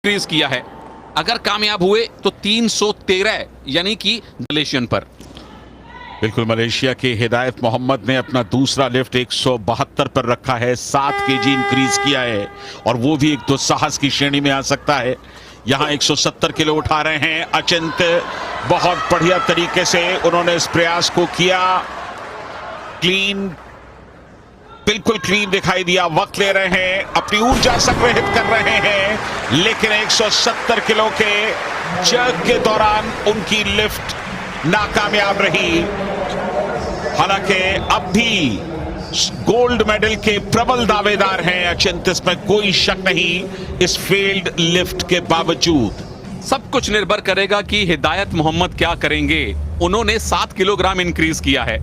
Increase किया है। अगर कामयाब हुए तो 313 यानी कि मलेशियन पर। बिल्कुल, मलेशिया के हिदायत मोहम्मद ने अपना दूसरा लिफ्ट 172 पर रखा है, 7 केजी इंक्रीज किया है और वो भी एक तो साहस की श्रेणी में आ सकता है। यहां 170 किलो उठा रहे हैं अचिंत। बहुत बढ़िया तरीके से उन्होंने इस प्रयास को किया। क्लीन, बिल्कुल क्लीन दिखाई दिया। वक्त ले रहे हैं, अपनी ऊर्जा संग्रहित कर रहे हैं, लेकिन 170 किलो के जर्क के दौरान उनकी लिफ्ट नाकामयाब रही। हालांकि अब भी गोल्ड मेडल के प्रबल दावेदार हैं अचिंत, इसमें कोई शक नहीं। इस फेल्ड लिफ्ट के बावजूद सब कुछ निर्भर करेगा कि हिदायत मोहम्मद क्या करेंगे। उन्होंने 7 किलोग्राम इंक्रीज किया है।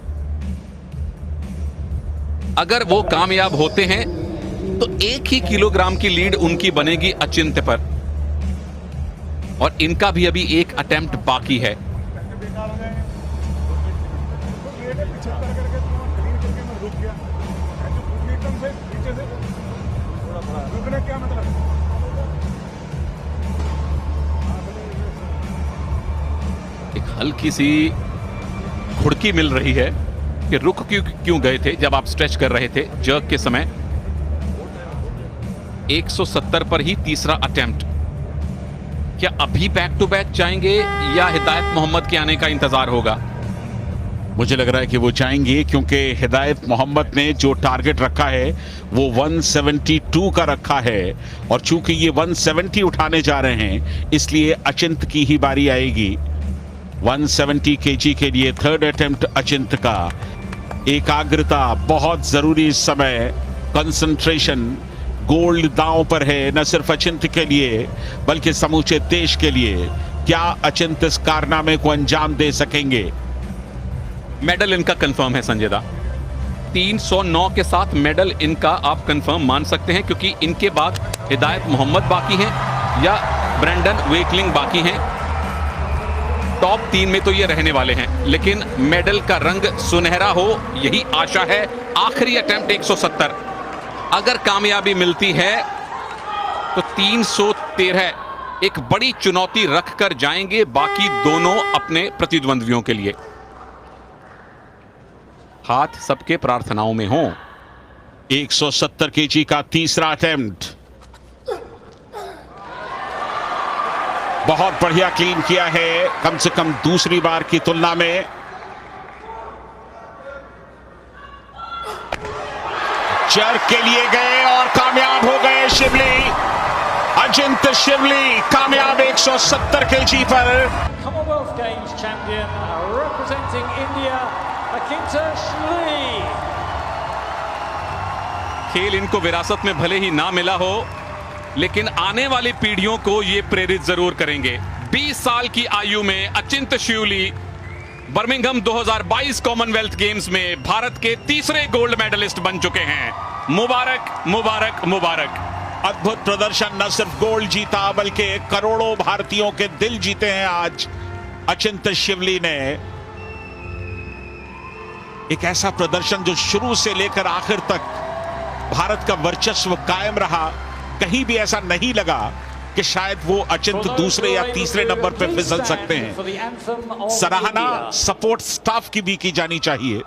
अगर वो कामयाब होते हैं तो 1 ही किलोग्राम की लीड उनकी बनेगी अचिंत पर, और इनका भी अभी एक अटेम्प्ट बाकी है। एक हल्की सी खुड़की मिल रही है कि रुक क्यों गए थे जब आप स्ट्रेच कर रहे थे जर्क के समय। 170 पर ही तीसरा अटेम्प्ट। क्या अभी बैक टू बैक जाएंगे या हिदायत मोहम्मद के आने का इंतजार होगा? मुझे लग रहा है कि वो जाएंगे, क्योंकि हिदायत मोहम्मद ने जो टारगेट रखा है वो 172 का रखा है, और चूंकि ये 170 उठाने जा रहे हैं इसलिए अचिंत की ही बारी आएगी। 170 केजी के लिए थर्ड अटेम्प्ट अचिंत का। एकाग्रता बहुत जरूरी इस समय, कंसंट्रेशन। गोल्ड दांव पर है, न सिर्फ अचिंत के लिए बल्कि समूचे देश के लिए। क्या अचिंत इस कारनामे को अंजाम दे सकेंगे? मेडल इनका कंफर्म है संजय दा। 309 के साथ मेडल इनका आप कंफर्म मान सकते हैं, क्योंकि इनके बाद हिदायत मोहम्मद बाकी हैं या ब्रेंडन वेकलिंग बाकी हैं। टॉप 3 में तो ये रहने वाले हैं, लेकिन मेडल का रंग सुनहरा हो यही आशा है। आखिरी अटेम्प्ट 170, अगर कामयाबी मिलती है तो 313 एक बड़ी चुनौती रखकर जाएंगे बाकी दोनों अपने प्रतिद्वंद्वियों के लिए। हाथ सबके प्रार्थनाओं में हो। 170 केजी का तीसरा अटेम्प्ट बहुत बढ़िया क्लीन किया है, कम से कम दूसरी बार की तुलना में। जर्क के लिए गए और कामयाब हो गए शिवली। अजिंत शिवली कामयाब 170 केजी पर। Commonwealth Games champion representing India, Akinta Shively. खेल इनको विरासत में भले ही ना मिला हो, लेकिन आने वाली पीढ़ियों को ये प्रेरित जरूर करेंगे। 20 साल की आयु में अचिंत शिवली बर्मिंघम 2022 कॉमनवेल्थ गेम्स में भारत के तीसरे गोल्ड मेडलिस्ट बन चुके हैं। मुबारक मुबारक मुबारक। अद्भुत प्रदर्शन, न सिर्फ गोल्ड जीता बल्कि करोड़ों भारतीयों के दिल जीते हैं आज अचिंत शिवली ने। एक ऐसा प्रदर्शन जो शुरू से लेकर आखिर तक भारत का वर्चस्व कायम रहा। कहीं भी ऐसा नहीं लगा कि शायद वो अचिंत दूसरे या तीसरे नंबर पे फिसल सकते हैं। सराहना सपोर्ट स्टाफ की भी की जानी चाहिए।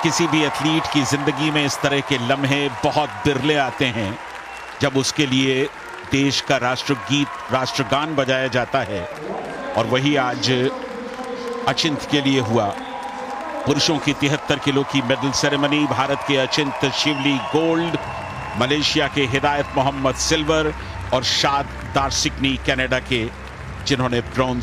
किसी भी एथलीट की जिंदगी में इस तरह के लम्हे बहुत बिरले आते हैं जब उसके लिए देश का राष्ट्रगीत राष्ट्रगान बजाया जाता है, और वही आज अचिंत के लिए हुआ। पुरुषों की 73 किलो की मेडल सेरेमनी, भारत के अचिंत शिवली गोल्ड, मलेशिया के हिदायत मोहम्मद सिल्वर और शाद दार्सिकनी कनाडा के, जिन्होंने ब्रॉन्ज